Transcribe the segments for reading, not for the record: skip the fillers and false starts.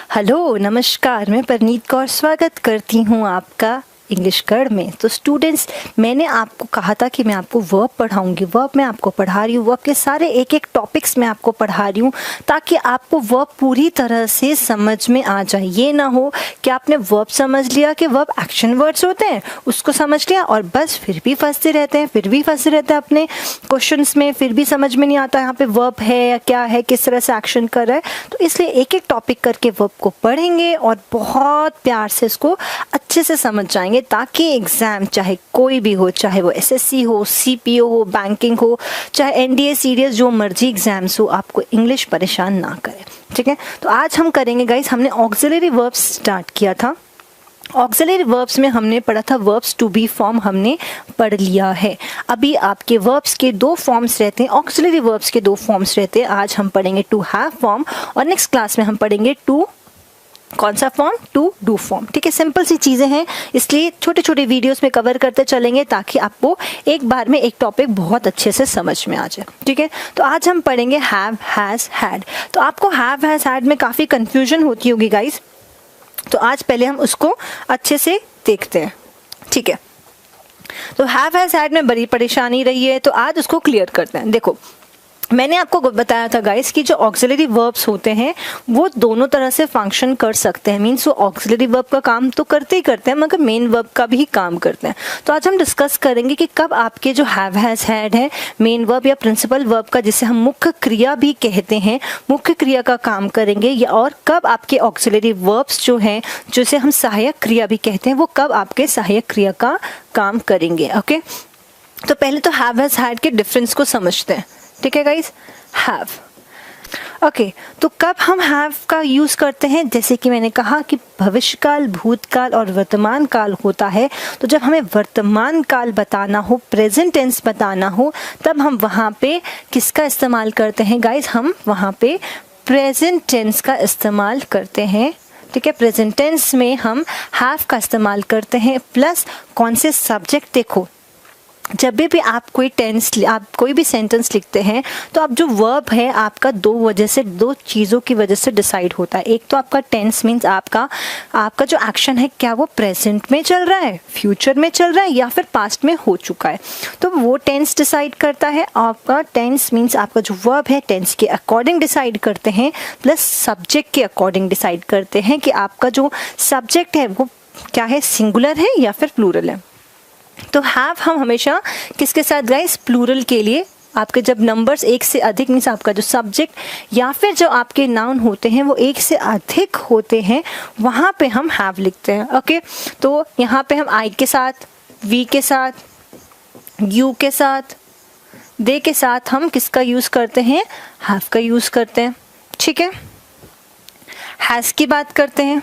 Hello नमस्कार, मैं परनीत कौर स्वागत करती हूँ आपका इंग्लिश गढ़ में। तो स्टूडेंट्स, मैंने आपको कहा था कि मैं आपको वर्ब पढ़ाऊंगी। वर्ब मैं आपको पढ़ा रही हूँ, वर्ब के सारे एक एक टॉपिक्स मैं आपको पढ़ा रही हूँ ताकि आपको वर्ब पूरी तरह से समझ में आ जाए। ये ना हो कि आपने वर्ब समझ लिया कि वर्ब एक्शन वर्ड्स होते हैं, उसको समझ लिया और बस फिर भी फंसते रहते हैं अपने क्वेश्चंस में, फिर भी समझ में नहीं आता यहाँ पे वर्ब है या क्या है, किस तरह से एक्शन कर रहा है। तो इसलिए एक एक टॉपिक करके वर्ब को पढ़ेंगे और बहुत प्यार से इसको अच्छे से समझ जाएंगे ताकि एग्जाम चाहे कोई भी हो, चाहे वो एसएससी हो, सीपीओ हो, बैंकिंग हो, चाहे एनडीए सीडीएस, जो मर्जी एग्जाम्स हो, आपको इंग्लिश परेशान ना करे। ठीक है, तो आज हम करेंगे गाइस, हमने ऑक्सिलरी वर्ब्स स्टार्ट किया था। ऑक्सिलरी वर्ब्स में हमने पढ़ा था वर्ब्स टू बी फॉर्म हमने पढ़ लिया है। अभी आपके वर्ब्स के दो फॉर्म्स रहते हैं, ऑक्सिलरी वर्ब्स के दो फॉर्म्स रहते हैं। आज हम पढ़ेंगे टू हैव फॉर्म और नेक्स्ट क्लास में हम पढ़ेंगे टू, कौन सा फॉर्म, टू डू फॉर्म। ठीक है, सिंपल सी चीज़ें हैं, इसलिए छोटे छोटे वीडियोस में कवर करते चलेंगे ताकि आपको एक बार में एक टॉपिक बहुत अच्छे से समझ में आ जाए। ठीक है, तो आज हम पढ़ेंगे हैव, हैज़, हैड। तो आपको हैव, हैज़, हैड में काफ़ी कन्फ्यूजन होती होगी गाइज, तो आज पहले हम उसको अच्छे से देखते हैं। ठीक है, तो हैव, हैज़, हैड में बड़ी परेशानी रही है, तो आज उसको क्लियर करते हैं। देखो, मैंने आपको बताया था गाइस कि जो ऑक्सिलरी वर्ब्स होते हैं वो दोनों तरह से फंक्शन कर सकते हैं। मीन्स वो ऑक्सिलरी वर्ब का काम तो करते ही करते हैं मगर मेन वर्ब का भी काम करते हैं। तो आज हम डिस्कस करेंगे कि कब आपके जो हैव, हैज़, हैड है, मेन वर्ब या प्रिंसिपल वर्ब का, जिसे हम मुख्य क्रिया भी कहते हैं, मुख्य क्रिया का काम करेंगे, या और कब आपके ऑक्सिलरी वर्ब्स जो हैं, जिसे हम सहायक क्रिया भी कहते हैं, वो कब आपके सहायक क्रिया का काम करेंगे। ओके, तो पहले तो हैव, हैज़, हैड के डिफरेंस को समझते हैं। ठीक है गाइज, हैव। ओके, तो कब हम हैव का यूज़ करते हैं, जैसे कि मैंने कहा कि भविष्यकाल, भूतकाल और वर्तमान काल होता है। तो जब हमें वर्तमान काल बताना हो, प्रेजेंट टेंस बताना हो, तब हम वहाँ पे किसका इस्तेमाल करते हैं गाइज, हम वहाँ पे प्रेजेंट टेंस का इस्तेमाल करते हैं। ठीक है, प्रेजेंट टेंस में हम हैव का इस्तेमाल करते हैं प्लस कौन से सब्जेक्ट। देखो, जब भी आप कोई भी सेंटेंस लिखते हैं तो आप जो वर्ब है आपका दो चीज़ों की वजह से डिसाइड होता है। एक तो आपका टेंस मीन्स आपका जो एक्शन है, क्या वो प्रेजेंट में चल रहा है, फ्यूचर में चल रहा है या फिर पास्ट में हो चुका है, तो वो टेंस डिसाइड करता है। आपका टेंस मीन्स आपका जो वर्ब है टेंस के अकॉर्डिंग डिसाइड करते हैं प्लस सब्जेक्ट के अकॉर्डिंग डिसाइड करते हैं कि आपका जो सब्जेक्ट है वो क्या है, सिंगुलर है या फिर प्लूरल है। तो हैव हम हमेशा किसके साथ गाइस, प्लूरल के लिए, आपके जब नंबर्स एक से अधिक मीन्स आपका जो सब्जेक्ट या फिर जो आपके नाउन होते हैं वो एक से अधिक होते हैं, वहाँ पे हम हैव लिखते हैं। ओके, तो यहाँ पे हम आई के साथ, वी के साथ, यू के साथ, दे के साथ हम किसका यूज़ करते हैं, हैव का यूज़ करते हैं। ठीक है, हैज़ की बात करते हैं।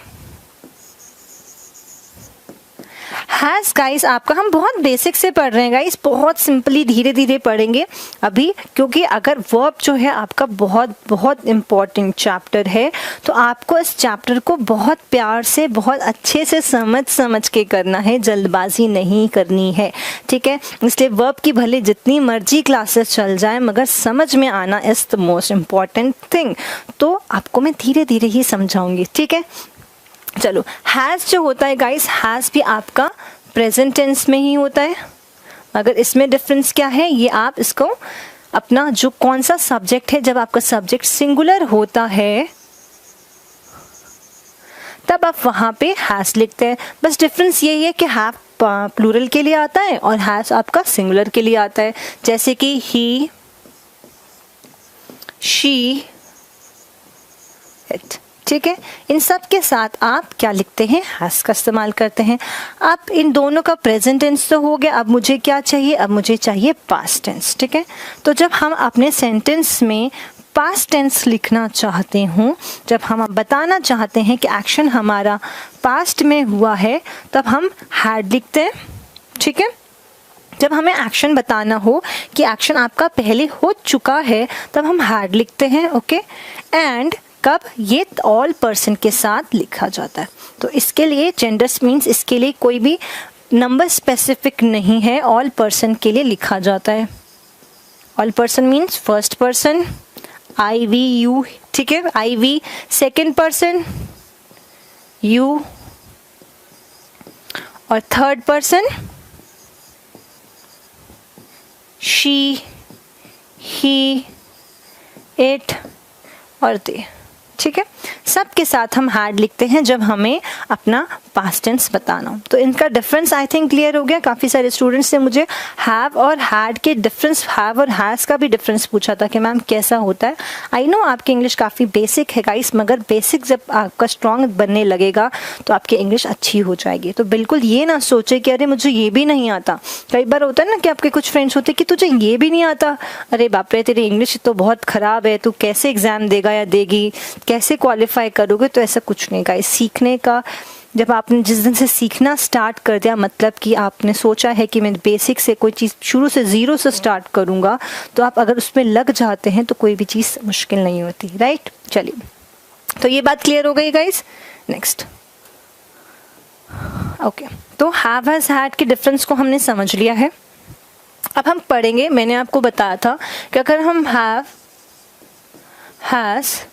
हैज़ गाइस आपका, हम बहुत बेसिक से पढ़ रहे हैं गाइस, बहुत सिंपली धीरे धीरे पढ़ेंगे अभी, क्योंकि अगर वर्ब जो है आपका बहुत बहुत इम्पॉर्टेंट चैप्टर है, तो आपको इस चैप्टर को बहुत प्यार से, बहुत अच्छे से समझ के करना है, जल्दबाजी नहीं करनी है। ठीक है, इसलिए वर्ब की भले जितनी मर्जी क्लासेस चल जाए मगर समझ में आना is the most important thing. तो आपको मैं धीरे धीरे ही समझाऊंगी। ठीक है, चलो, हैज़ जो होता है गाइस, हैज़ भी आपका प्रेजेंट टेंस में ही होता है, मगर इसमें डिफरेंस क्या है, ये आप इसको अपना जो कौन सा सब्जेक्ट है, जब आपका सब्जेक्ट सिंगुलर होता है तब आप वहाँ पे हैज़ लिखते हैं। बस डिफरेंस यही है कि हैव प्लूरल के लिए आता है और हैज़ आपका सिंगुलर के लिए आता है। जैसे कि ही, शी, इट। ठीक है, इन सब के साथ आप क्या लिखते हैं, हैज़ का इस्तेमाल करते हैं। अब इन दोनों का प्रेजेंट टेंस तो हो गया, अब मुझे क्या चाहिए, अब मुझे चाहिए पास्ट टेंस। ठीक है, तो जब हम अपने सेंटेंस में पास्ट टेंस लिखना चाहते हूँ, जब हम बताना चाहते हैं कि एक्शन हमारा पास्ट में हुआ है, तब हम हैड लिखते हैं। ठीक है, जब हमें एक्शन बताना हो कि एक्शन आपका पहले हो चुका है, तब हम हैड लिखते हैं। ओके, एंड कब, ये ऑल पर्सन के साथ लिखा जाता है। तो इसके लिए जेंडर्स मीन्स इसके लिए कोई भी नंबर स्पेसिफिक नहीं है, ऑल पर्सन के लिए लिखा जाता है। All person means first person, I we you. ठीक है, I we second person, you, और third person she, he, it और they। ठीक है, सबके साथ हम हैड लिखते हैं जब हमें अपना पास्ट टेंस बताना हो। तो इनका डिफरेंस आई थिंक क्लियर हो गया। काफ़ी सारे स्टूडेंट्स ने मुझे हैव और हैड के डिफरेंस, हैव और हैज़ का भी डिफरेंस पूछा था कि मैम कैसा होता है। आई नो आपकी इंग्लिश काफ़ी बेसिक है गाइस, मगर बेसिक जब आपका स्ट्रॉन्ग बनने लगेगा तो आपकी इंग्लिश अच्छी हो जाएगी। तो बिल्कुल ये ना सोचे कि अरे मुझे ये भी नहीं आता। कई बार होता है ना कि आपके कुछ फ्रेंड्स होते हैं कि तुझे ये भी नहीं आता, अरे बाप रे तेरी इंग्लिश तो बहुत ख़राब है, तू कैसे एग्ज़ाम देगा या देगी, कैसे क्वालिफाई करोगे। तो ऐसा कुछ नहीं गाइस, सीखने का जब आपने जिस दिन से सीखना स्टार्ट कर दिया, मतलब कि आपने सोचा है कि मैं बेसिक से कोई चीज़ शुरू से ज़ीरो से स्टार्ट करूँगा, तो आप अगर उसमें लग जाते हैं तो कोई भी चीज़ मुश्किल नहीं होती, राइट। चलिए, तो ये बात क्लियर हो गई गाइस। नेक्स्ट, ओके, तो हैव हैज़ हैड के डिफरेंस को हमने समझ लिया है। अब हम पढ़ेंगे, मैंने आपको बताया था कि अगर हम हैव हैज़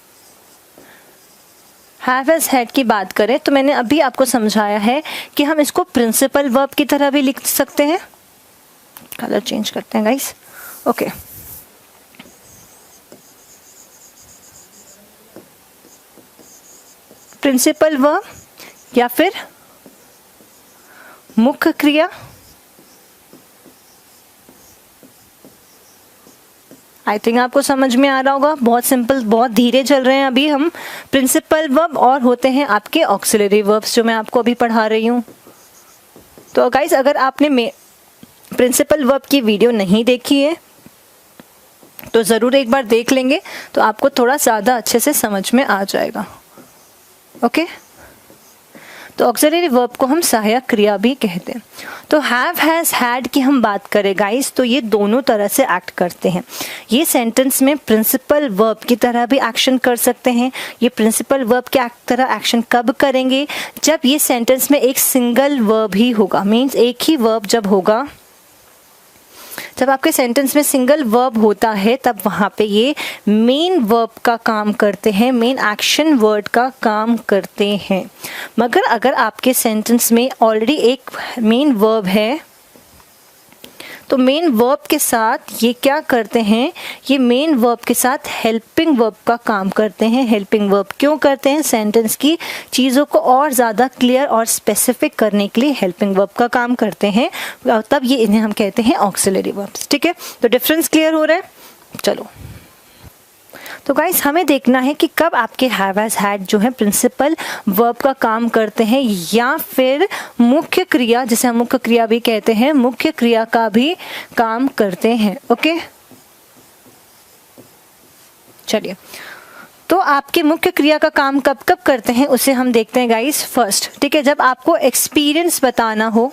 हैड की बात करें तो मैंने अभी आपको समझाया है कि हम इसको प्रिंसिपल वर्ब की तरह भी लिख सकते हैं। कलर चेंज करते हैं गाइस, ओके। प्रिंसिपल वर्ब या फिर मुख्य क्रिया, आई थिंक आपको समझ में आ रहा होगा। बहुत सिंपल, बहुत धीरे चल रहे हैं अभी हम। प्रिंसिपल वर्ब और होते हैं आपके ऑक्सिलरी वर्ब्स जो मैं आपको अभी पढ़ा रही हूँ। तो गाइस अगर आपने प्रिंसिपल वर्ब की वीडियो नहीं देखी है तो ज़रूर एक बार देख लेंगे, तो आपको थोड़ा ज़्यादा अच्छे से समझ में आ जाएगा, ओके। तो ऑक्सिलरी वर्ब को हम सहायक क्रिया भी कहते हैं। तो हैव हैज़ हैड की हम बात करें गाइस, तो ये दोनों तरह से एक्ट करते हैं। ये सेंटेंस में प्रिंसिपल वर्ब की तरह भी एक्शन कर सकते हैं। ये प्रिंसिपल वर्ब की तरह एक्शन कब करेंगे? जब ये सेंटेंस में एक सिंगल वर्ब ही होगा, मीन्स एक ही वर्ब जब होगा, जब आपके सेंटेंस में सिंगल वर्ब होता है तब वहाँ पे ये मेन वर्ब का काम करते हैं, मेन एक्शन वर्ड का काम करते हैं। मगर अगर आपके सेंटेंस में ऑलरेडी एक मेन वर्ब है तो मेन वर्ब के साथ ये क्या करते हैं, ये मेन वर्ब के साथ हेल्पिंग वर्ब का काम करते हैं। हेल्पिंग वर्ब क्यों करते हैं? सेंटेंस की चीज़ों को और ज़्यादा क्लियर और स्पेसिफिक करने के लिए हेल्पिंग वर्ब का काम करते हैं, तब ये इन्हें हम कहते हैं ऑक्सिलरी वर्ब्स। ठीक है, तो डिफरेंस क्लियर हो रहा है। चलो, तो गाइस हमें देखना है कि कब आपके हैव हैज़ हैड जो है प्रिंसिपल वर्ब का काम करते हैं या फिर मुख्य क्रिया, जिसे हम मुख्य क्रिया भी कहते हैं, मुख्य क्रिया का भी काम करते हैं। ओके, चलिए, तो आपके मुख्य क्रिया का काम कब कब करते हैं उसे हम देखते हैं गाइस। फर्स्ट, ठीक है, जब आपको एक्सपीरियंस बताना हो,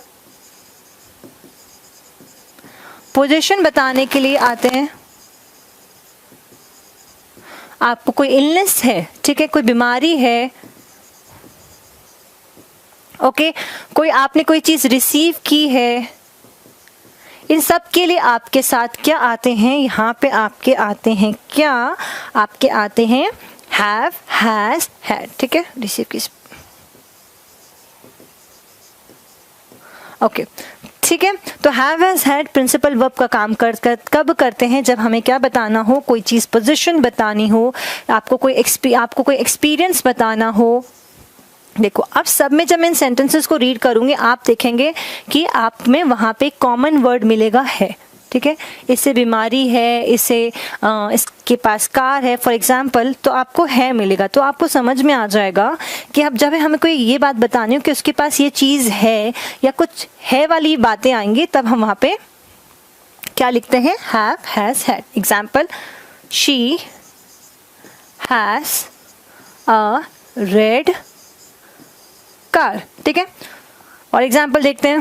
पोजीशन बताने के लिए आते हैं, आपको कोई इलनेस है, ठीक है, कोई बीमारी है, ओके, कोई आपने कोई चीज़ रिसीव की है, इन सब के लिए आपके साथ क्या आते हैं, यहाँ पे आपके आते हैं क्या, आपके आते हैं हैव हैज़ हैड। ठीक है, रिसीव की, ओके, ठीक है। तो have has had principal verb का काम कब करते हैं? जब हमें क्या बताना हो, कोई चीज़ पोजीशन बतानी हो, आपको कोई एक्सपीरियंस बताना हो। देखो, अब सब में जब मैं इन सेंटेंसेस को रीड करूंगी आप देखेंगे कि आप में वहाँ पे कॉमन वर्ड मिलेगा है। ठीक है, इससे बीमारी है, इसके पास कार है फॉर एग्जाम्पल, तो आपको है मिलेगा, तो आपको समझ में आ जाएगा कि अब जब हमें कोई ये बात बतानी हो कि उसके पास ये चीज़ है या कुछ है वाली बातें आएंगी, तब हम वहाँ पे क्या लिखते हैं, have has had. Example, she has a red car. ठीक है, और एग्जाम्पल देखते हैं।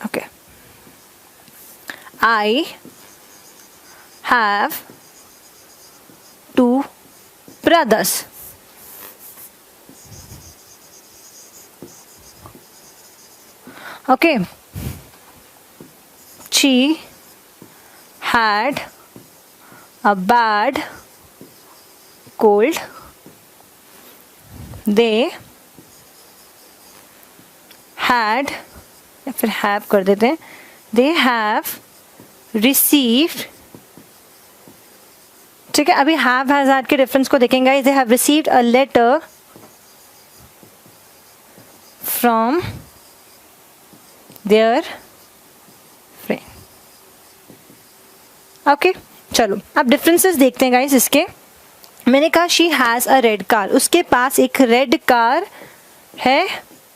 Okay, I have 2 brothers. Okay. She had a bad cold. They had, या फिर हैव कर देते हैं, दे हैव रिसीव्ड, ठीक है। अभी हैव हैज हैड के डिफरेंस को देखेंगे। They have received a letter from their friend. Okay, चलो अब डिफरेंसेस देखते हैं गाइस इसके। मैंने कहा she has a red car, उसके पास एक रेड कार है,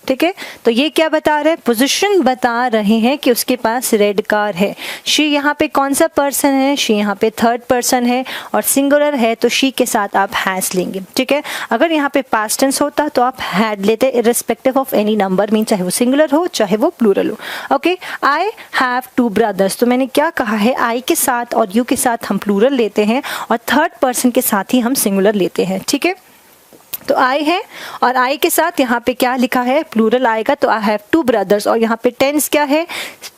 ठीक है। तो ये क्या बता रहे हैं, पोजीशन बता रहे हैं कि उसके पास रेड कार है। शी यहाँ पे कौन सा पर्सन है, शी यहाँ पे थर्ड पर्सन है और सिंगुलर है, तो शी के साथ आप हैज लेंगे, ठीक है। अगर यहाँ पे पास्ट टेंस होता तो आप हैड लेते irrespective of any number, mean चाहे वो सिंगुलर हो चाहे वो प्लूरल हो। ओके, आई हैव 2 ब्रदर्स, तो मैंने क्या कहा है, आई के साथ और यू के साथ हम प्लूरल लेते हैं और थर्ड पर्सन के साथ ही हम सिंगुलर लेते हैं, ठीक है। तो आई है और आई के साथ यहाँ पे क्या लिखा है, प्लूरल आएगा, तो आई हैव 2 ब्रदर्स। और यहाँ पे टेंस क्या है,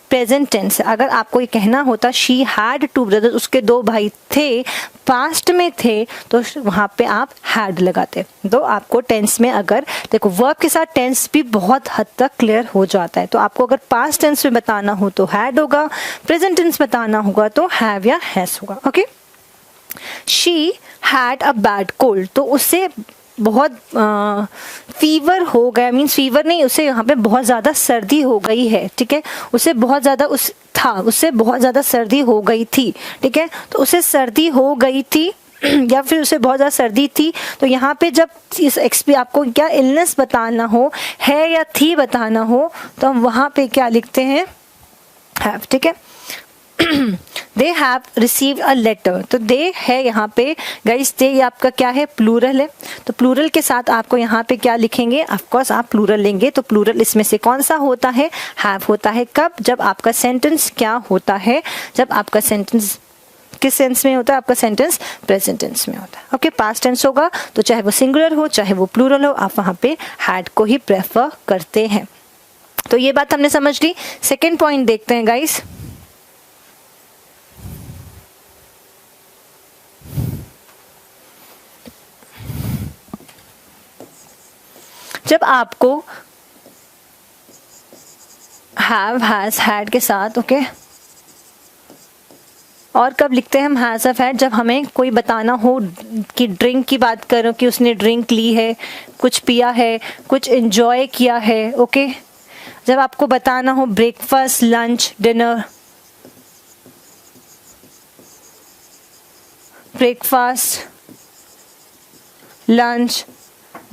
प्रेजेंट टेंस। अगर आपको ये कहना होता शी हैड 2 ब्रदर्स, उसके 2 भाई थे, पास्ट में थे, तो वहाँ पे आप हैड लगाते। तो आपको टेंस में अगर देखो वर्ब के साथ टेंस भी बहुत हद तक क्लियर हो जाता है। तो आपको अगर पास्ट टेंस में बताना हो तो हैड होगा, प्रेजेंट टेंस बताना होगा तो हैव या हैज होगा। Okay, she had a bad cold, तो उससे बहुत फीवर हो गया, मीन्स फीवर नहीं, उसे यहाँ पे बहुत ज़्यादा सर्दी हो गई है, ठीक है। उसे बहुत ज़्यादा उससे बहुत ज़्यादा सर्दी हो गई थी, ठीक है। तो उसे सर्दी हो गई थी या फिर उसे बहुत ज़्यादा सर्दी थी, तो यहाँ पे जब इस आपको क्या इलनेस बताना हो है या थी बताना हो, तो हम वहाँ पे क्या लिखते हैं, हैव, ठीक है। They have received a letter, तो दे है यहाँ पे गाइस, दे ये आपका क्या है, प्लूरल है। तो प्लूरल के साथ आपको यहाँ पे क्या लिखेंगे, ऑफकोर्स आप प्लूरल लेंगे। तो प्लूरल इसमें से कौन सा होता है, हैव होता है। कब, जब आपका सेंटेंस क्या होता है, जब आपका सेंटेंस किस सेंस में होता है, आपका सेंटेंस प्रेजेंट टेंस में होता है। ओके, पास्ट टेंस होगा तो चाहे वो सिंगुलर हो चाहे वो प्लूरल हो, आप वहाँ पे हैड को ही प्रेफर करते हैं। तो ये बात हमने समझ ली। सेकेंड पॉइंट देखते हैं गाइस। जब आपको हैव, हैज, हैड के साथ, ओके, और कब लिखते हैं हम हैज हैव हैड, जब हमें कोई बताना हो कि ड्रिंक की बात करो कि उसने ड्रिंक ली है, कुछ पिया है, कुछ एंजॉय किया है, ओके। जब आपको बताना हो breakfast, lunch, dinner, breakfast, lunch,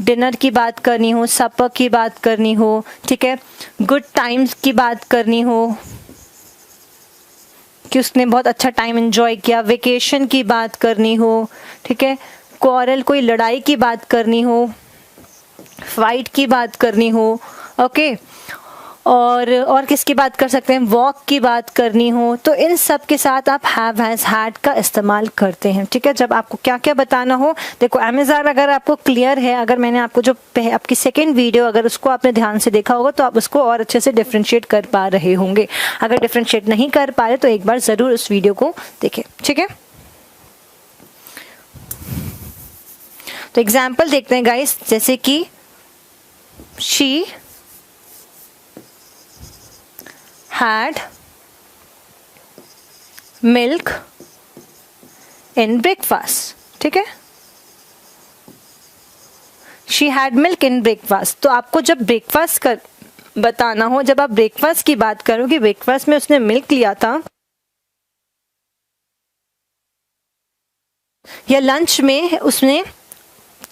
dinner की बात करनी हो, सपर की बात करनी हो, ठीक है, गुड टाइम्स की बात करनी हो कि उसने बहुत अच्छा टाइम एंजॉय किया, वेकेशन की बात करनी हो, ठीक है, क्वारल कोई लड़ाई की बात करनी हो, फाइट की बात करनी हो, ओके, और किसकी बात कर सकते हैं, वॉक की बात करनी हो, तो इन सब के साथ आप हैव, हैज, हैड का इस्तेमाल करते हैं, ठीक है। जब आपको क्या क्या बताना हो, देखो अमेज़न अगर आपको क्लियर है, अगर मैंने आपको जो आपकी सेकेंड वीडियो अगर उसको आपने ध्यान से देखा होगा तो आप उसको और अच्छे से डिफ्रेंशिएट कर पा रहे होंगे। अगर डिफ्रेंशिएट नहीं कर पा रहे तो एक बार ज़रूर उस वीडियो को देखें, ठीक है। तो एग्जाम्पल देखते हैं गाइस, जैसे कि she had milk in breakfast, ठीक है। She had milk in breakfast, तो आपको जब ब्रेकफास्ट कर बताना हो, जब आप ब्रेकफास्ट की बात करो कि ब्रेकफास्ट में उसने मिल्क लिया था या लंच में उसने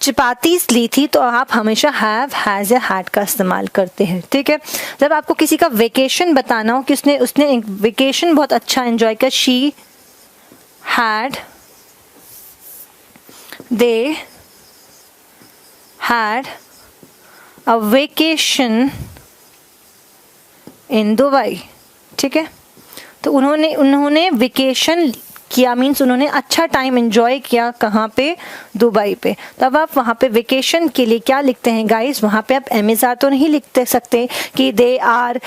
चपातीस ली थी, तो आप हमेशा हैव, हैज या हैड का इस्तेमाल करते हैं, ठीक है। जब आपको किसी का वेकेशन बताना हो कि उसने वेकेशन बहुत अच्छा एंजॉय किया, she had, they had a vacation in Dubai, ठीक है। तो उन्होंने वेकेशन किया, मीन्स उन्होंने अच्छा टाइम एंजॉय किया, कहाँ पे, दुबई पे। तब आप वहाँ पे वेकेशन के लिए क्या लिखते हैं गाइस, वहाँ पे आप एमिज़ा तो नहीं लिख सकते कि they are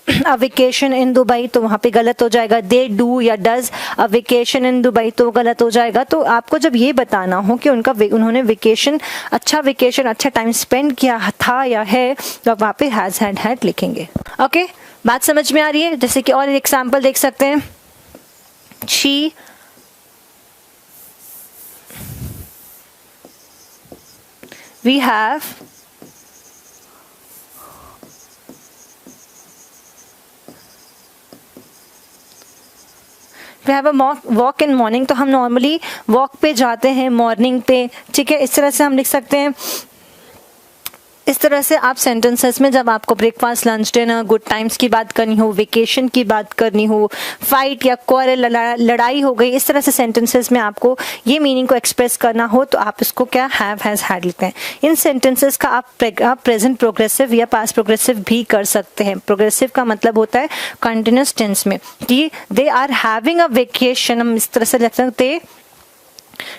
a vacation in Dubai, तो वहाँ पे गलत हो जाएगा. दे डू या does a vacation in Dubai, तो गलत हो जाएगा. तो आपको जब ये बताना हो कि उन्होंने वेकेशन अच्छा टाइम स्पेंड किया था या है, तो आप वहाँ पे हैज़ हैड लिखेंगे. ओके, बात समझ में आ रही है? जैसे कि और एग्जाम्पल देख सकते हैं. She we have a walk in morning. तो हम नॉर्मली वॉक पे जाते हैं मॉर्निंग पे, ठीक है. इस तरह से हम लिख सकते हैं. इस तरह से आप सेंटेंसेस में जब आपको breakfast, lunch, dinner, good times की बात करनी हो, वेकेशन की बात करनी हो, फाइट या क्वारल, लड़ाई हो गई, इस तरह से सेंटेंसेस में आपको ये मीनिंग को एक्सप्रेस करना हो, तो आप इसको क्या हैव हैज़ हैड लिखते हैं. इन सेंटेंसेस का आप प्रेजेंट प्रोग्रेसिव या पास्ट प्रोग्रेसिव भी कर सकते हैं. प्रोग्रेसिव का मतलब होता है कंटिन्यूस टेंस में कि they are having a vacation, हम इस तरह से लिख सकते हैं,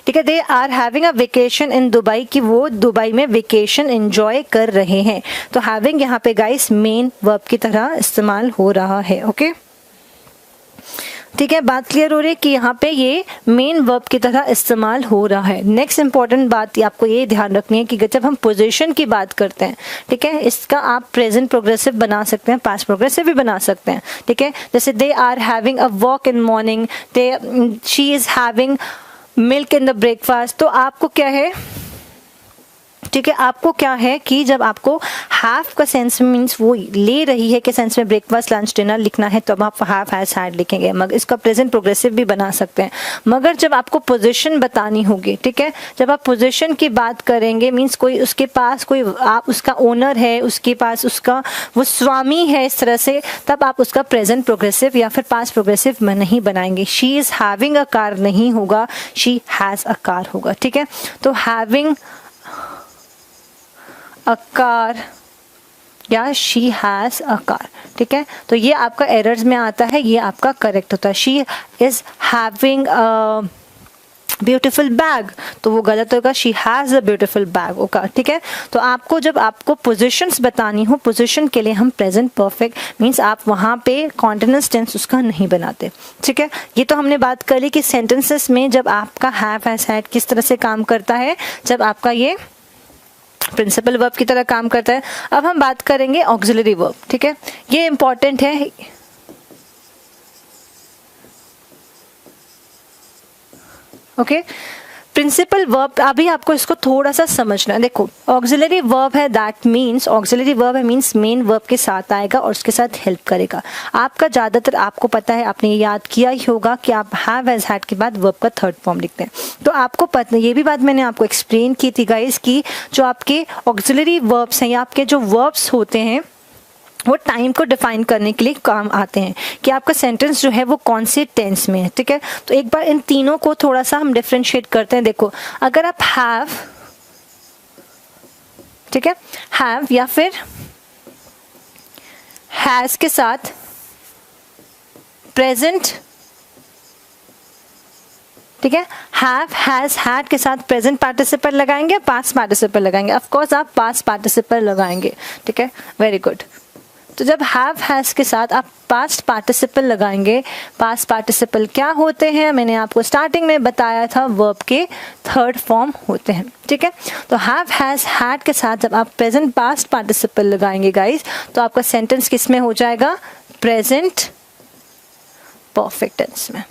ठीक है. They are having a vacation in Dubai, कि वो दुबई में वेकेशन एंजॉय कर रहे हैं. तो हैविंग यहाँ पे गाइस मेन वर्ब की तरह इस्तेमाल हो रहा है. ओके, ठीक है. बात क्लियर हो रही है कि यहाँ पे ये मेन वर्ब की तरह इस्तेमाल हो रहा है. नेक्स्ट इंपॉर्टेंट बात आपको ये ध्यान रखनी है कि जब हम पोजीशन की बात करते हैं, ठीक है, इसका आप प्रेजेंट प्रोग्रेसिव बना सकते हैं, पास्ट प्रोग्रेसिव भी बना सकते हैं, ठीक है. जैसे they are having a walk in morning, she is having milk in the breakfast. तो आपको क्या है, ठीक है, आपको क्या है कि जब आपको हैव का सेंस मीन्स वो ले रही है के सेंस में ब्रेकफास्ट, लंच, डिनर लिखना है, तो अब आप हैव हैज हैड लिखेंगे. मगर इसका प्रेजेंट प्रोग्रेसिव भी बना सकते हैं. मगर जब आपको पोजीशन बतानी होगी, ठीक है, जब आप पोजीशन की बात करेंगे मीन्स कोई उसके पास कोई आप उसका ओनर है, उसके पास उसका वो स्वामी है, इस तरह से, तब आप उसका प्रेजेंट प्रोग्रेसिव या फिर पास्ट प्रोग्रेसिव नहीं बनाएंगे. She is having a car नहीं होगा, शी हैज अ कार होगा. ठीक है, तो हैविंग अ कार या शी हैज़ अ कार. ठीक है, तो ये आपका एरर्स में आता है, ये आपका करेक्ट होता है. She is having a beautiful bag, तो वो गलत होगा, she has a beautiful bag होगा. ठीक है, तो आपको जब आपको पोजीशंस बतानी हो, पोजीशन के लिए हम प्रेजेंट परफेक्ट मीन्स आप वहाँ पे कॉन्टिन्यूअस टेंस उसका नहीं बनाते. ठीक है, ये तो हमने बात कर ली कि सेंटेंसेस में जब आपका हैव हैज़ हैड किस तरह से काम करता है, जब आपका ये प्रिंसिपल वर्ब की तरह काम करता है. अब हम बात करेंगे ऑक्सिलरी वर्ब. ठीक है, ये इंपॉर्टेंट है. ओके, प्रिंसिपल वर्ब अभी आपको इसको थोड़ा सा समझना है. देखो, ऑक्सिलरी वर्ब है, दैट मीन्स ऑक्सिलरी वर्ब है मीन्स मेन वर्ब के साथ आएगा और उसके साथ हेल्प करेगा. आपका ज़्यादातर आपको पता है, आपने याद किया ही होगा कि आप हैव हैज़ हैड के बाद वर्ब का थर्ड फॉर्म लिखते हैं. तो आपको पता, ये भी बात मैंने आपको एक्सप्लेन की थी गाइस कि जो आपके ऑक्सिलरी वर्ब्स हैं या आपके जो वर्ब्स होते हैं वो टाइम को डिफाइन करने के लिए काम आते हैं कि आपका सेंटेंस जो है वो कौन से टेंस में है. ठीक है, तो एक बार इन तीनों को थोड़ा सा हम डिफरेंशिएट करते हैं. देखो, अगर आप हैव, ठीक है, हैव या फिर हैज के साथ प्रेजेंट, ठीक है, हैव हैज हैड के साथ प्रेजेंट पार्टिसिपल लगाएंगे, पास्ट पार्टिसिपल लगाएंगे. ऑफ कोर्स आप पास्ट पार्टिसिपल लगाएंगे. ठीक है, वेरी गुड. तो जब हैव हैज़ के साथ आप पास्ट पार्टिसिपल लगाएंगे, पास्ट पार्टिसिपल क्या होते हैं, मैंने आपको स्टार्टिंग में बताया था, वर्ब के थर्ड फॉर्म होते हैं. ठीक है, तो हैव हैज़ हैड के साथ जब आप प्रेजेंट पास्ट पार्टिसिपल लगाएंगे गाइस, तो आपका सेंटेंस किस में हो जाएगा, प्रेजेंट परफेक्ट टेंस में.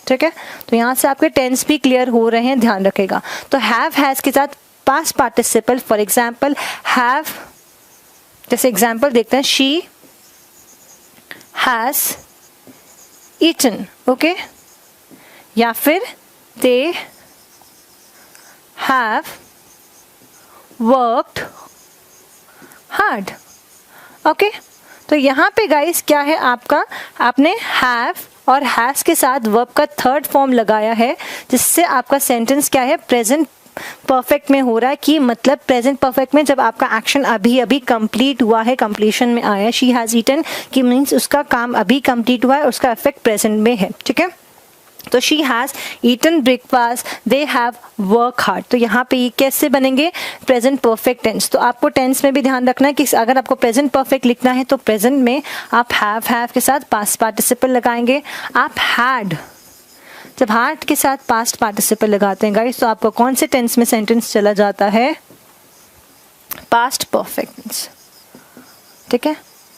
ठीक है, तो यहाँ से आपके टेंस भी क्लियर हो रहे हैं, ध्यान रखेगा. तो हैव हैज़ के साथ past participle, for example have, जैसे एग्जाम्पल देखते हैं, शी हैज ईटन. ओके, या फिर they have worked hard. Okay, तो यहाँ पे गाइस क्या है आपका, आपने हैव और हैज के साथ वर्ब का थर्ड फॉर्म लगाया है, जिससे आपका सेंटेंस क्या है, प्रेजेंट परफेक्ट में हो रहा है. कि मतलब प्रेजेंट परफेक्ट में जब आपका एक्शन अभी अभी कंप्लीट हुआ है, कंप्लीशन में आया है, शी हैज ईटन, कि मीन्स उसका काम अभी कंप्लीट हुआ है और उसका इफेक्ट प्रेजेंट में है. ठीक है, तो she has eaten breakfast, they have work hard. तो यहाँ पे ये कैसे बनेंगे? Present perfect tense. तो आपको टेंस में भी ध्यान रखना है कि अगर आपको प्रेजेंट परफेक्ट लिखना है तो प्रेजेंट में आप हैव के साथ पास्ट पार्टिसिपल लगाएंगे। आप हैड, जब हैड के साथ पास्ट पार्टिसिपल लगाते हैं गाइस, तो आपको कौन से टेंस में सेंटेंस चला जाता है? Past perfect tense. ठीक है,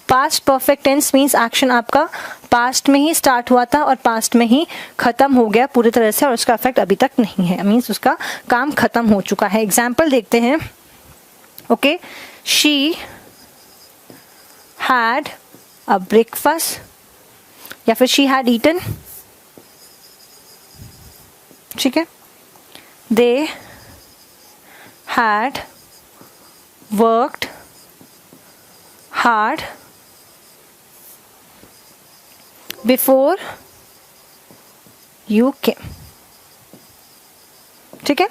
past perfect tense means action आपका पास्ट में ही स्टार्ट हुआ था और पास्ट में ही खत्म हो गया पूरी तरह से, और उसका इफेक्ट अभी तक नहीं है, मीन्स उसका काम खत्म हो चुका है। एग्जाम्पल देखते हैं। Okay, she had a breakfast या फिर शी हैड ईटन। ठीक है, they had worked hard before you came. ठीक है,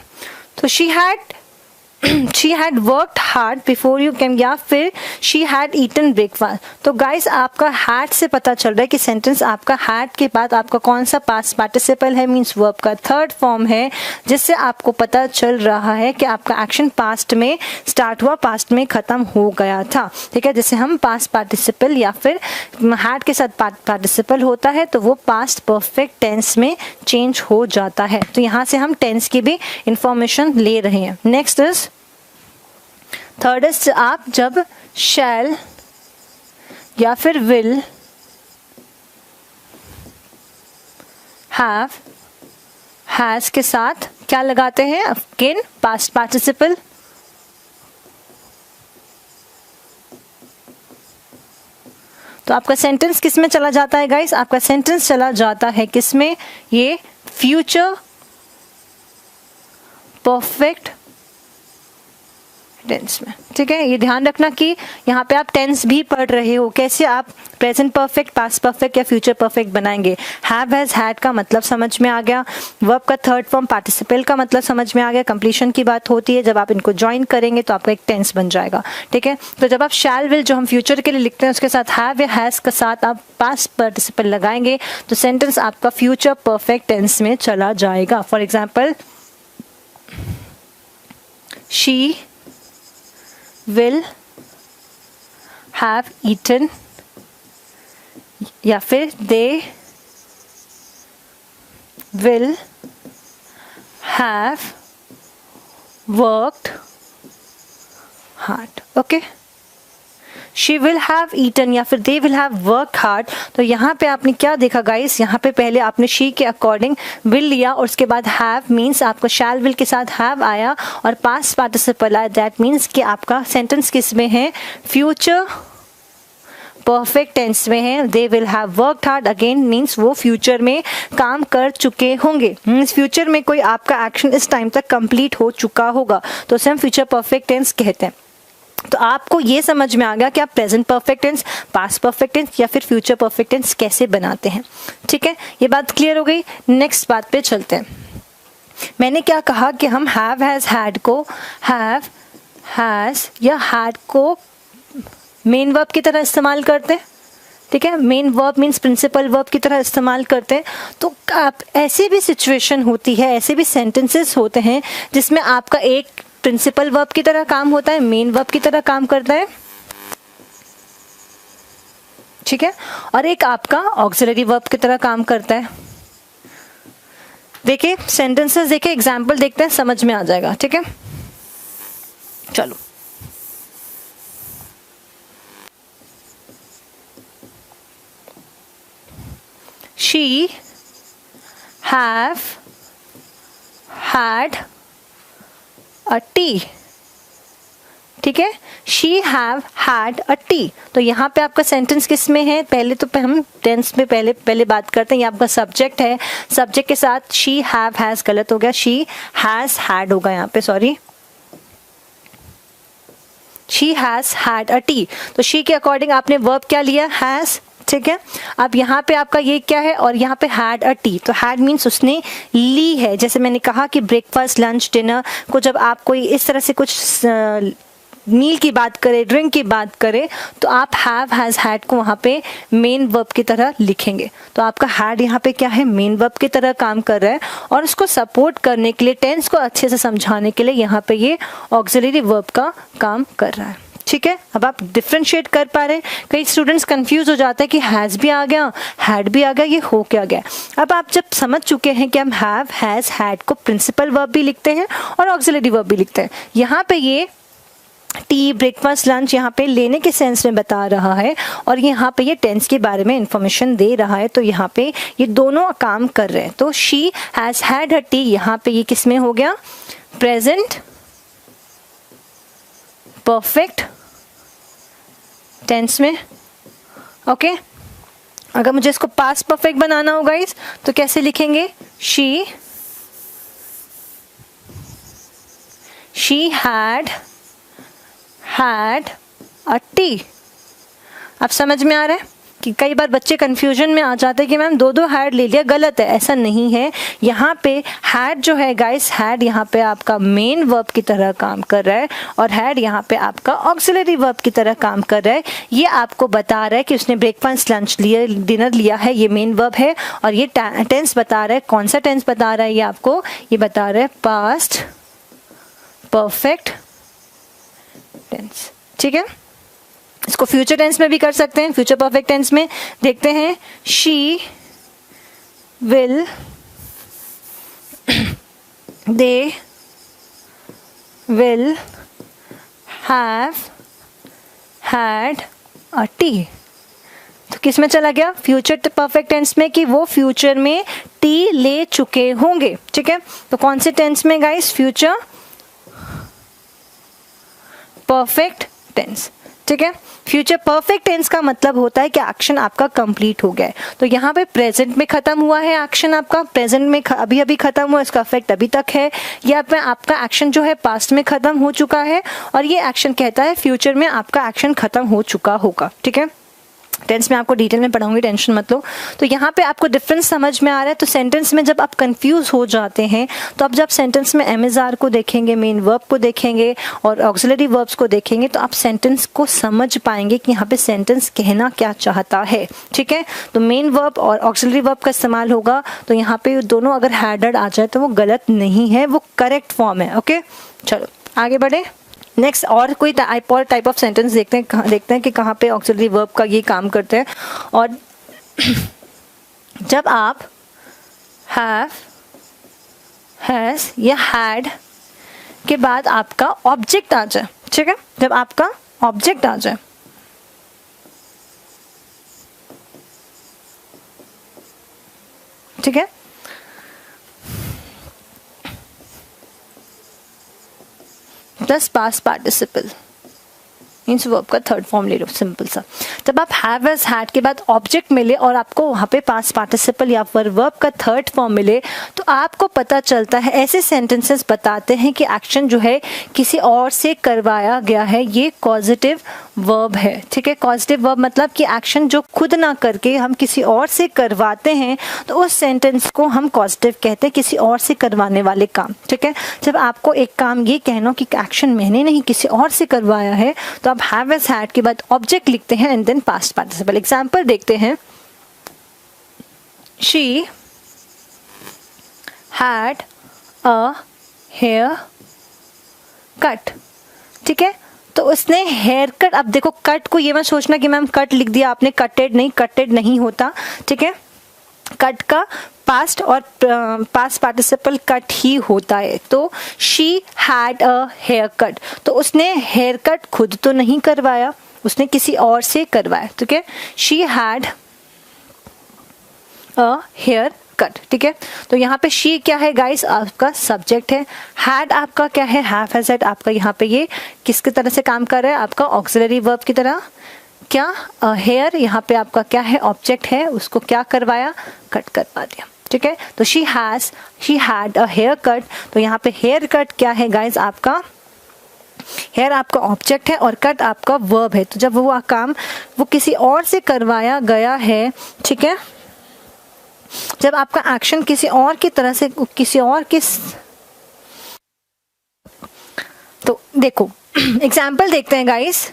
तो she had worked hard before you came या फिर शी हैड ईटन ब्रेकफास्ट। तो गाइस आपका हैड से पता चल रहा है कि सेंटेंस आपका हैड के बाद आपका कौन सा पास्ट पार्टिसिपल है, मीन्स वर्ब का थर्ड फॉर्म है, जिससे आपको पता चल रहा है कि आपका एक्शन पास्ट में स्टार्ट हुआ, पास्ट में खत्म हो गया था। ठीक है, जैसे हम पास्ट पार्टिसिपल या फिर हैड के साथ पार्टिसिपल होता है तो वो पास्ट परफेक्ट टेंस में चेंज हो जाता है। तो यहाँ से हम टेंस की भी इंफॉर्मेशन ले रहे हैं। नेक्स्ट इज थर्ड इज आप जब शैल या फिर विल हैव हैज के साथ क्या लगाते हैं? Again past participle. तो आपका सेंटेंस किस में चला जाता है गाइस? आपका सेंटेंस चला जाता है किस में? ये फ्यूचर परफेक्ट टेंस में। ठीक है, ये ध्यान रखना कि यहाँ पे आप टेंस भी पढ़ रहे हो, कैसे आप प्रेजेंट परफेक्ट, पास्ट परफेक्ट या फ्यूचर परफेक्ट बनाएंगे। हैव हैज हैड का मतलब समझ में आ गया, वर्ब का थर्ड फॉर्म पार्टिसिपल का मतलब समझ में आ गया। कंप्लीशन की बात होती है, जब आप इनको ज्वाइन करेंगे तो आपका एक टेंस बन जाएगा। ठीक है, तो जब आप शैल विल जो हम फ्यूचर के लिए लिखते हैं उसके साथ हैव या हैज के साथ आप पास्ट पार्टिसिपल लगाएंगे तो सेंटेंस आपका फ्यूचर परफेक्ट टेंस में चला जाएगा। For example, she will have eaten या फिर they will have worked hard। Okay, she will have eaten या फिर they will have worked hard। तो यहाँ पे आपने क्या देखा गाइस? यहाँ पे पहले आपने she के अकॉर्डिंग will लिया और उसके बाद have मीन्स आपका shall will के साथ have आया और past participle आया। that मीन्स कि आपका सेंटेंस किस में है? फ्यूचर परफेक्ट टेंस में है। They will have worked hard again means वो फ्यूचर में काम कर चुके होंगे, मीन्स फ्यूचर में कोई आपका एक्शन इस टाइम तक कंप्लीट हो चुका होगा, तो उसे हम फ्यूचर परफेक्ट टेंस कहते हैं। तो आपको ये समझ में आ गया कि आप present perfect tense, past perfect tense या फिर फ्यूचर परफेक्ट टेंस कैसे बनाते हैं। ठीक है, ये बात क्लियर हो गई। नेक्स्ट बात पे चलते हैं। मैंने क्या कहा कि हम हैव हैज हैड को हैव हैज या हैड को मेन वर्ब की तरह इस्तेमाल करते हैं। ठीक है, main verb means principal verb की तरह इस्तेमाल करते हैं। तो आप ऐसी भी सिचुएशन होती है, ऐसे भी सेंटेंसेस होते हैं जिसमें आपका एक प्रिंसिपल वर्ब की तरह काम होता है, मेन वर्ब की तरह काम करता है। ठीक है, और एक आपका ऑक्सिलरी वर्ब की तरह काम करता है। देखिए सेंटेंसेस, देखिए एग्जाम्पल देखते हैं, समझ में आ जाएगा। ठीक है, चलो she have had a tea। ठीक है, she have had a tea। तो यहाँ पे आपका सेंटेंस किस में है? पहले तो हम टेंस में पहले बात करते हैं। ये आपका सब्जेक्ट है, सब्जेक्ट के साथ she have has गलत हो गया, she has had होगा यहाँ पे, sorry, she has had a tea। तो she के अकॉर्डिंग आपने वर्ब क्या लिया? has। ठीक है, अब यहाँ पे आपका ये क्या है और यहाँ पे हैड अ टी। तो हैड मीन्स उसने ली है। जैसे मैंने कहा कि ब्रेकफास्ट, लंच, डिनर को जब आप कोई इस तरह से कुछ मील की बात करें, ड्रिंक की बात करें, तो आप हैव हैज़ हैड को वहाँ पे मेन वर्ब की तरह लिखेंगे। तो आपका हैड यहाँ पे क्या है, मेन वर्ब की तरह काम कर रहा है, और उसको सपोर्ट करने के लिए, टेंस को अच्छे से समझाने के लिए यहाँ पे ये ऑक्सिलरी वर्ब का काम कर रहा है। ठीक है, अब आप डिफ्रेंशिएट कर पा रहे हैं। कई स्टूडेंट्स कंफ्यूज हो जाते हैं कि हैज़ भी आ गया, हैड भी आ गया, ये हो क्या गया। अब आप जब समझ चुके हैं कि हम हैव, हैज़, हैड को प्रिंसिपल वर्ब भी लिखते हैं और ऑक्सिलरी वर्ब भी लिखते हैं। यहाँ पे ये टी, ब्रेकफास्ट, लंच यहाँ पे लेने के सेंस में बता रहा है, और यहाँ पे ये टेंस के बारे में इंफॉर्मेशन दे रहा है। तो यहाँ पे ये दोनों काम कर रहे हैं। तो she has had her T, यहाँ पे ये किस में हो गया, प्रेजेंट परफेक्ट टेंस में। ओके, अगर मुझे इसको पास्ट परफेक्ट बनाना होगा इस, तो कैसे लिखेंगे, शी हैड अ टी। अब समझ में आ रहा है कि कई बार बच्चे कंफ्यूजन में आ जाते हैं कि मैम दो हैड ले लिया, गलत है, ऐसा नहीं है। यहाँ पे हैड जो है गाइस, हैड यहाँ पे आपका मेन वर्ब की तरह काम कर रहा है, और हैड यहाँ पे आपका ऑक्सिलरी वर्ब की तरह काम कर रहा है। ये आपको बता रहा है कि उसने ब्रेकफास्ट, लंच लिया, डिनर लिया है, ये मेन वर्ब है, और ये टेंस बता रहा है। कौन सा टेंस बता रहा है ये आपको, ये बता रहा है पास्ट परफेक्ट टेंस। ठीक है, इसको फ्यूचर टेंस में भी कर सकते हैं। फ्यूचर परफेक्ट टेंस में देखते हैं, she will, they will have had a T. तो किस में चला गया, फ्यूचर परफेक्ट टेंस में, कि वो फ्यूचर में टी ले चुके होंगे। ठीक है, तो कौन से टेंस में गाइस, फ्यूचर परफेक्ट टेंस। ठीक है, फ्यूचर परफेक्ट टेंस का मतलब होता है कि एक्शन आपका कंप्लीट हो गया है। तो यहाँ पे प्रेजेंट में खत्म हुआ है एक्शन आपका, प्रेजेंट में अभी अभी खत्म हुआ, इसका इफेक्ट अभी तक है। या पे आपका एक्शन जो है पास्ट में खत्म हो चुका है, और ये एक्शन कहता है फ्यूचर में आपका एक्शन खत्म हो चुका होगा। ठीक है, टेंस में आपको डिटेल में पढ़ाऊंगी, टेंशन मत लो। तो यहाँ पे आपको डिफरेंस समझ में आ रहा है। तो सेंटेंस में जब आप कंफ्यूज हो जाते हैं, तो आप जब सेंटेंस में एमएसआर को देखेंगे, मेन वर्ब को देखेंगे और ऑक्सिलरी वर्ब्स को देखेंगे, तो आप सेंटेंस को समझ पाएंगे कि यहाँ पे सेंटेंस कहना क्या चाहता है। ठीक है, तो मेन वर्ब और ऑक्सिलरी वर्ब का इस्तेमाल होगा। तो यहाँ पे दोनों अगर हैडेड आ जाए तो वो गलत नहीं है, वो करेक्ट फॉर्म है। ओके, चलो आगे बढ़े। नेक्स्ट और कोई टाइप ऑफ सेंटेंस देखते हैं कि कहाँ पे ऑक्सिलरी वर्ब का ये काम करते हैं। और जब आप हैव, हैज या हैड के बाद आपका ऑब्जेक्ट आ जाए, ठीक है, जब आपका ऑब्जेक्ट आ जाए, ठीक है, plus past participle means verb का थर्ड फॉर्म ले लो, सिंपल सा। जब आप हैव एज हैड के बाद ऑब्जेक्ट मिले और आपको वहाँ पे पास्ट पार्टिसिपल या फिर वर्ब का थर्ड फॉर्म मिले, तो आपको पता चलता है, ऐसे सेंटेंसेस बताते हैं कि एक्शन जो है किसी और से करवाया गया है, ये कॉजेटिव वर्ब है। ठीक है, कॉजेटिव वर्ब मतलब कि एक्शन जो खुद ना करके हम किसी और से करवाते हैं, तो उस सेंटेंस को हम कॉजेटिव कहते हैं, किसी और से करवाने वाले काम। ठीक है, जब आपको एक काम ये कहना कि एक्शन मैंने नहीं किसी और से करवाया है, तो आप हैव एज हैड के बाद ऑब्जेक्ट लिखते हैं and then past participle. Example देखते हैं, she had a hair cut. ठीक है, तो उसने हेयर कट, अब देखो कट को ये मत सोचना कि मैम कट लिख दिया आपने, कटेड नहीं, कटेड नहीं होता। ठीक है, कट का पास्ट और पास्ट पार्टिसिपल कट ही होता है। तो she had a hair cut, तो उसने हेयर कट खुद तो नहीं करवाया, उसने किसी और से करवाया। ठीक है, she had a hair cut. ठीक है, तो यहाँ पे शी क्या है गाइस, आपका सब्जेक्ट है। हैड आपका क्या है, हैव हैज हैड आपका यहाँ पे ये किसकी तरह से काम कर रहा है, आपका ऑक्सिलरी वर्ब की तरह। क्या हेयर यहाँ पे आपका क्या है, ऑब्जेक्ट है, उसको क्या करवाया, कट करवा दिया। ठीक है, तो she had a hair cut, तो यहाँ पे हेयर कट क्या है गाइस, आपका हेयर आपका ऑब्जेक्ट है और कट आपका वर्ब है। तो जब वो काम वो किसी और से करवाया गया है, ठीक है, जब आपका एक्शन किसी और की तरह से, किसी और किस, तो देखो एग्जाम्पल देखते हैं guys.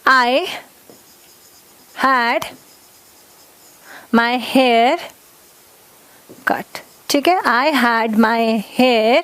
I had my hair cut. ठीक है, I had my hair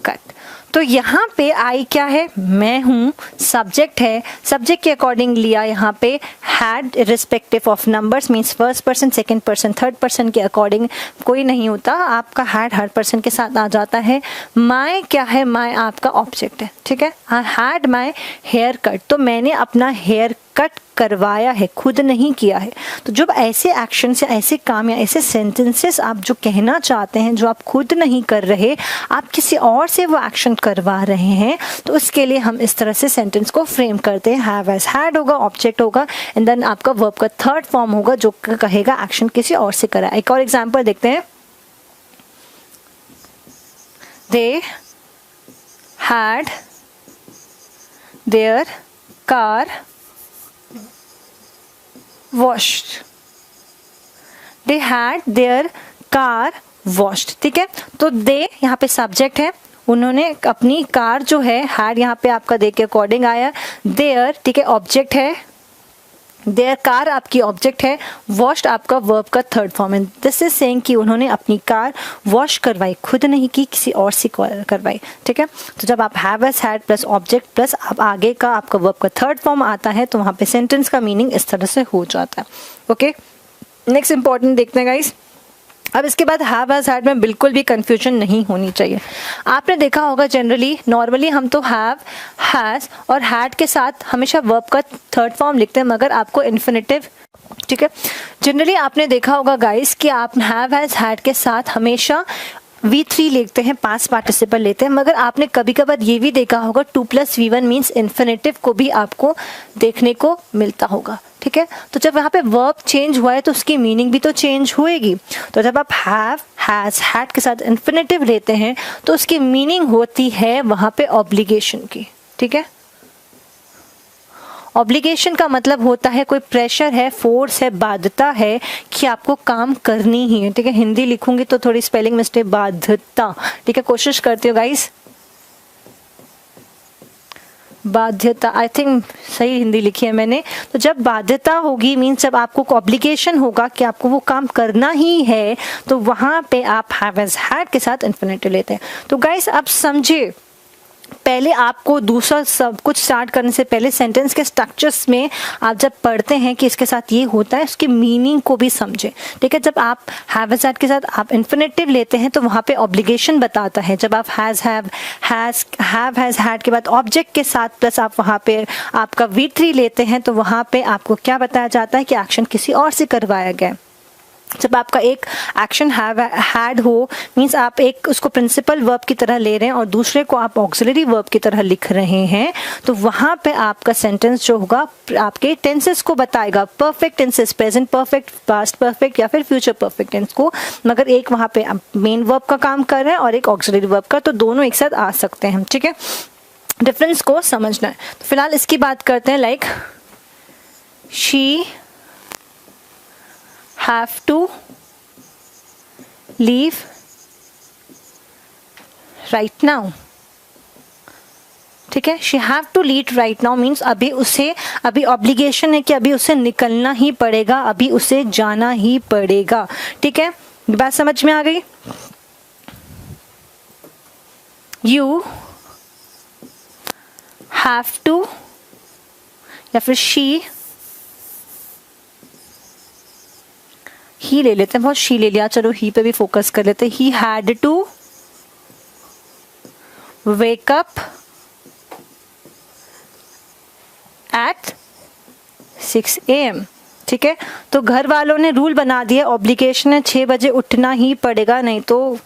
cut. तो यहाँ पे आई क्या है, मैं हूँ, सब्जेक्ट है, सब्जेक्ट के अकॉर्डिंग लिया यहाँ पे had respective of numbers, means first person, second person, third person के अकॉर्डिंग कोई नहीं होता, आपका हैड हर पर्सन के साथ आ जाता है. माई क्या है, माई आपका ऑब्जेक्ट है. ठीक है, I had my hair cut, तो मैंने अपना हेयर कट करवाया है, खुद नहीं किया है. तो जब ऐसे एक्शन या ऐसे काम या ऐसे सेंटेंसेस आप जो कहना चाहते हैं, जो आप खुद नहीं कर रहे, आप किसी और से वो एक्शन करवा रहे हैं, तो उसके लिए हम इस तरह से सेंटेंस को फ्रेम करते हैं. हैव एज हैड होगा, ऑब्जेक्ट होगा, एंड देन आपका वर्ब का थर्ड फॉर्म होगा जो कहेगा एक्शन किसी और से करा. एक और एग्जाम्पल देखते हैं. They had there car washed. They had their car washed. ठीक है, तो they यहाँ पे सब्जेक्ट है, उन्होंने अपनी कार जो है, had यहाँ पे आपका दे के अकॉर्डिंग आया. their ठीक है ऑब्जेक्ट है, their कार आपकी ऑब्जेक्ट है, washed आपका वर्ब का थर्ड फॉर्म है. दिस इज सेइंग कि उन्होंने अपनी कार वॉश करवाई, खुद नहीं की, किसी और से करवाई. ठीक है, तो जब आप have has had plus object plus आप आगे का आपका वर्ब का थर्ड फॉर्म आता है, तो वहाँ पे सेंटेंस का मीनिंग इस तरह से हो जाता है. ओके, नेक्स्ट इंपॉर्टेंट देखते हैं गाइस. अब इसके बाद हैव एज हैड में बिल्कुल भी कंफ्यूजन नहीं होनी चाहिए. आपने देखा होगा जनरली नॉर्मली हम तो हैव, हैज और हैड के साथ हमेशा वर्ब का थर्ड फॉर्म लिखते हैं, मगर आपको इन्फिनिटिव, ठीक है, जनरली आपने देखा होगा गाइस कि आप हैव हैज हैड के साथ हमेशा V3 लिखते हैं, पास्ट पार्टिसिपल लेते हैं, मगर आपने कभी कभार ये भी देखा होगा 2 + V1 मीन्स इन्फिनिटिव को भी आपको देखने को मिलता होगा. ठीक है, तो जब यहाँ पे वर्ब चेंज हुआ है तो उसकी मीनिंग भी तो चेंज होएगी. तो जब आप हैव, हैज, हैड के साथ इन्फिनिटिव लेते हैं तो उसकी मीनिंग होती है वहाँ पे ऑब्लिगेशन की. ठीक है, ऑब्लिगेशन का मतलब होता है कोई प्रेशर है, फोर्स है, बाध्यता है कि आपको काम करनी ही है. ठीक है, हिंदी लिखूंगी तो थोड़ी स्पेलिंग मिस्टेक, बाध्यता. ठीक है, कोशिश करती हूँ गाइस, बाध्यता, आई थिंक सही हिंदी लिखी है मैंने. तो जब बाध्यता होगी मीन्स जब आपको ऑब्लिगेशन होगा कि आपको वो काम करना ही है, तो वहाँ पे आप हैव एज हैड के साथ इन्फिनिटिव लेते हैं. तो गाइस आप समझे, पहले आपको दूसरा सब कुछ स्टार्ट करने से पहले सेंटेंस के स्ट्रक्चर्स में आप जब पढ़ते हैं कि इसके साथ ये होता है, उसकी मीनिंग को भी समझें. ठीक है, जब आप हैव एज हैड के साथ आप इन्फिनिटिव लेते हैं तो वहाँ पे ऑब्लिगेशन बताता है. जब आप हैव हैज हैड के बाद ऑब्जेक्ट के साथ प्लस आप वहाँ पे आपका V3 लेते हैं तो वहाँ पे आपको क्या बताया जाता है कि एक्शन किसी और से करवाया गया. जब आपका एक एक्शन हैव हैड हो मीन्स आप एक उसको प्रिंसिपल वर्ब की तरह ले रहे हैं और दूसरे को आप ऑक्सिलरी वर्ब की तरह लिख रहे हैं, तो वहाँ पे आपका सेंटेंस जो होगा आपके टेंसेस को बताएगा. Perfect tenses, present perfect, past perfect या फिर फ्यूचर परफेक्ट टेंस को, मगर एक वहाँ पे मेन वर्ब का काम कर रहे हैं और एक ऑक्सिलरी वर्ब का, तो दोनों एक साथ आ सकते हैं. ठीक है, डिफरेंस को समझना है. तो फिलहाल इसकी बात करते हैं. Like she have to leave right now. ठीक है, she have to leave right now means अभी ऑब्लिगेशन है कि अभी उसे निकलना ही पड़ेगा, अभी उसे जाना ही पड़ेगा. ठीक है, बात समझ में आ गई. You have to या फिर she, ही ले लेते हैं, बहुत शी ले लिया, चलो ही पे भी फोकस कर लेते हैं. He had to wake up at 6 AM. ठीक है, तो घर वालों ने रूल बना दिया, ऑब्लिगेशन है 6 बजे उठना ही पड़ेगा, नहीं तो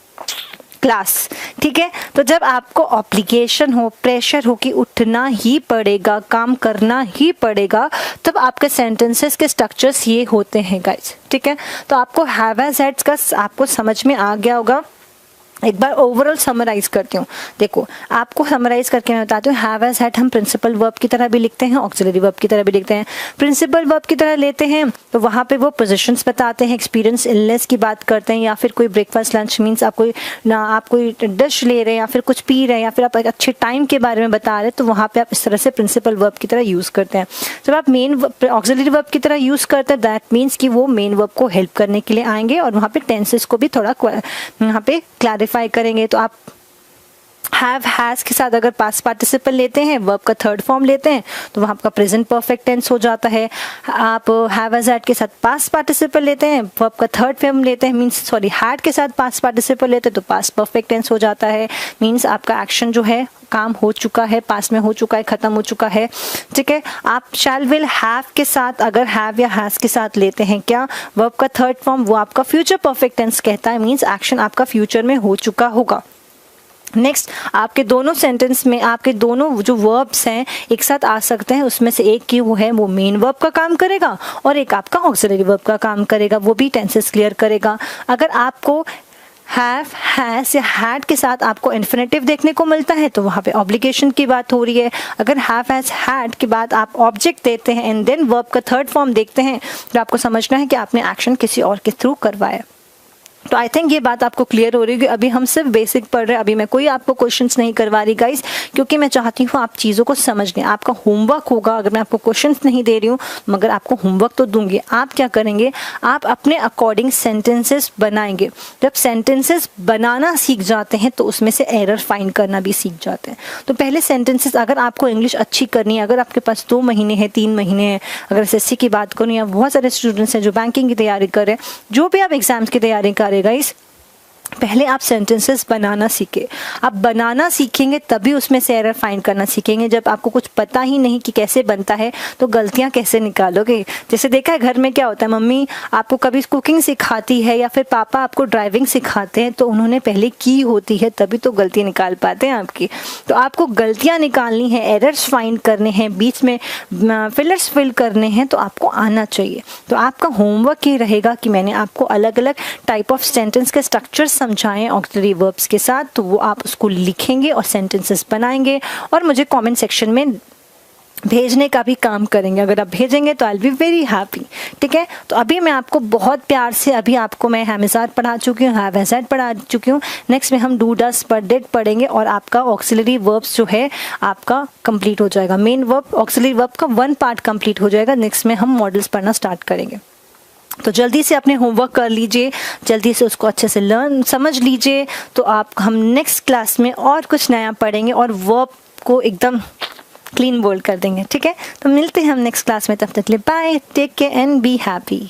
क्लास. ठीक है, तो जब आपको ऑब्लिगेशन हो, प्रेशर हो कि उठना ही पड़ेगा, काम करना ही पड़ेगा, तब आपके सेंटेंसेस के स्ट्रक्चर्स ये होते हैं गाइस. ठीक है, तो आपको हैव एज हैड का आपको समझ में आ गया होगा. एक बार ओवरऑल समराइज करती हूँ। देखो आपको समराइज करके मैं बताती हूँ, हैव हैज हैड हम प्रिंसिपल वर्ब की तरह भी लिखते हैं, ऑक्सिलरी वर्ब की तरह भी लिखते हैं। प्रिंसिपल वर्ब की तरह लेते हैं तो वहाँ पे वो पोजीशंस बताते हैं, एक्सपीरियंस इलनेस की बात करते हैं, या फिर कोई ब्रेकफास्ट लंच मीन्स आप कोई डिश ले रहे हैं या फिर कुछ पी रहे हैं या फिर आप एक अच्छे टाइम के बारे में बता रहे हैं, तो वहाँ पे आप इस तरह से प्रिंसिपल वर्ब की तरह यूज़ करते हैं। जब आप मेन ऑक्सिलरी वर्ब की तरह यूज़ करते हैं, दैट मीन्स कि वो मेन वर्ब को हेल्प करने के लिए आएंगे और वहाँ पे टेंसेस को भी थोड़ा यहाँ पे क्लैरिफाई करेंगे। तो आप हैव हैज के साथ अगर पास्ट पार्टिसिपल लेते हैं, वर्ब का थर्ड फॉर्म लेते हैं, तो वहाँ आपका प्रेजेंट परफेक्ट टेंस हो जाता है। आप हैव हैज हैड के साथ पास्ट पार्टिसिपल लेते हैं, वर्ब का थर्ड फॉर्म लेते हैं, मीन्स सॉरी हैड के साथ पास्ट पार्टिसिपल लेते हैं तो पास्ट परफेक्ट टेंस हो जाता है। मीन्स आपका एक्शन जो है काम हो चुका है, पास्ट में हो चुका है, खत्म हो चुका है। ठीक है, आप शैल विल हैव के साथ अगर हैव या हैज के साथ लेते हैं क्या, वर्ब का थर्ड फॉर्म, वो आपका फ्यूचर परफेक्ट टेंस कहता है, मीन्स एक्शन आपका फ्यूचर में हो चुका होगा। नेक्स्ट, आपके दोनों सेंटेंस में आपके दोनों जो वर्ब्स हैं एक साथ आ सकते हैं, उसमें से एक की वो है वो मेन वर्ब का काम करेगा और एक आपका ऑक्सिलरी वर्ब का काम करेगा, वो भी टेंसेस क्लियर करेगा। अगर आपको हैव हैज या हैड के साथ आपको इन्फिनेटिव देखने को मिलता है तो वहाँ पे ऑब्लिगेशन की बात हो रही है। अगर हैव हैज हैड के बाद आप ऑब्जेक्ट देते हैं एंड देन वर्ब का थर्ड फॉर्म देखते हैं तो आपको समझना है कि आपने एक्शन किसी और के थ्रू करवाया। तो आई थिंक ये बात आपको क्लियर हो रही है कि अभी हम सिर्फ बेसिक पढ़ रहे हैं, अभी मैं कोई आपको क्वेश्चंस नहीं करवा रही गाइस, क्योंकि मैं चाहती हूँ आप चीज़ों को समझ लें। आपका होमवर्क होगा, अगर मैं आपको क्वेश्चंस नहीं दे रही हूँ मगर आपको होमवर्क तो दूंगी, आप क्या करेंगे, आप अपने अकॉर्डिंग सेंटेंसेस बनाएंगे। जब सेंटेंसेस बनाना सीख जाते हैं तो उसमें से एरर फाइंड करना भी सीख जाते हैं। तो पहले सेंटेंसेस, अगर आपको इंग्लिश अच्छी करनी है, अगर आपके पास 2 महीने हैं, 3 महीने हैं, अगर एसएससी की बात करूँ या बहुत सारे स्टूडेंट्स हैं जो बैंकिंग की तैयारी कर रहे हैं, जो भी आप एग्जाम्स की तैयारी कर रहे गाइस, पहले आप सेंटेंसेस बनाना सीखे। आप बनाना सीखेंगे तभी उसमें से एरर फाइंड करना सीखेंगे। जब आपको कुछ पता ही नहीं कि कैसे बनता है तो गलतियां कैसे निकालोगे। जैसे देखा है घर में क्या होता है, मम्मी आपको कभी कुकिंग सिखाती है या फिर पापा आपको ड्राइविंग सिखाते हैं तो उन्होंने पहले की होती है तभी तो गलती निकाल पाते हैं आपकी। तो आपको गलतियाँ निकालनी है, एरर्स फाइंड करने हैं, बीच में फिलर्स फिल करने हैं, तो आपको आना चाहिए। तो आपका होमवर्क ये रहेगा कि मैंने आपको अलग अलग टाइप ऑफ सेंटेंस के स्ट्रक्चर समझाएं ऑक्सिलरी वर्ब्स के साथ, तो वो आप उसको लिखेंगे और सेंटेंसेस बनाएंगे और मुझे कमेंट सेक्शन में भेजने का भी काम करेंगे। अगर आप भेजेंगे तो I will be very happy. ठीक है, तो अभी मैं आपको बहुत प्यार से अभी आपको मैं हैव हैज हैड पढ़ा चुकी हूँ, हैव हैज हैड पढ़ा चुकी हूँ। नेक्स्ट में हम डू डस पर डिड पढ़ेंगे और आपका ऑक्सिलरी वर्ब्स जो है आपका कंप्लीट हो जाएगा। मेन वर्ब ऑक्सिलरी वर्ब का 1 पार्ट कंप्लीट हो जाएगा। नेक्स्ट में हम मॉडल्स पढ़ना स्टार्ट करेंगे। तो जल्दी से अपने होमवर्क कर लीजिए, जल्दी से उसको अच्छे से समझ लीजिए। तो हम नेक्स्ट क्लास में और कुछ नया पढ़ेंगे और वर्ब को एकदम क्लीन बोल्ड कर देंगे। ठीक है, तो मिलते हैं हम नेक्स्ट क्लास में, तब तक के लिए bye, take care and be happy.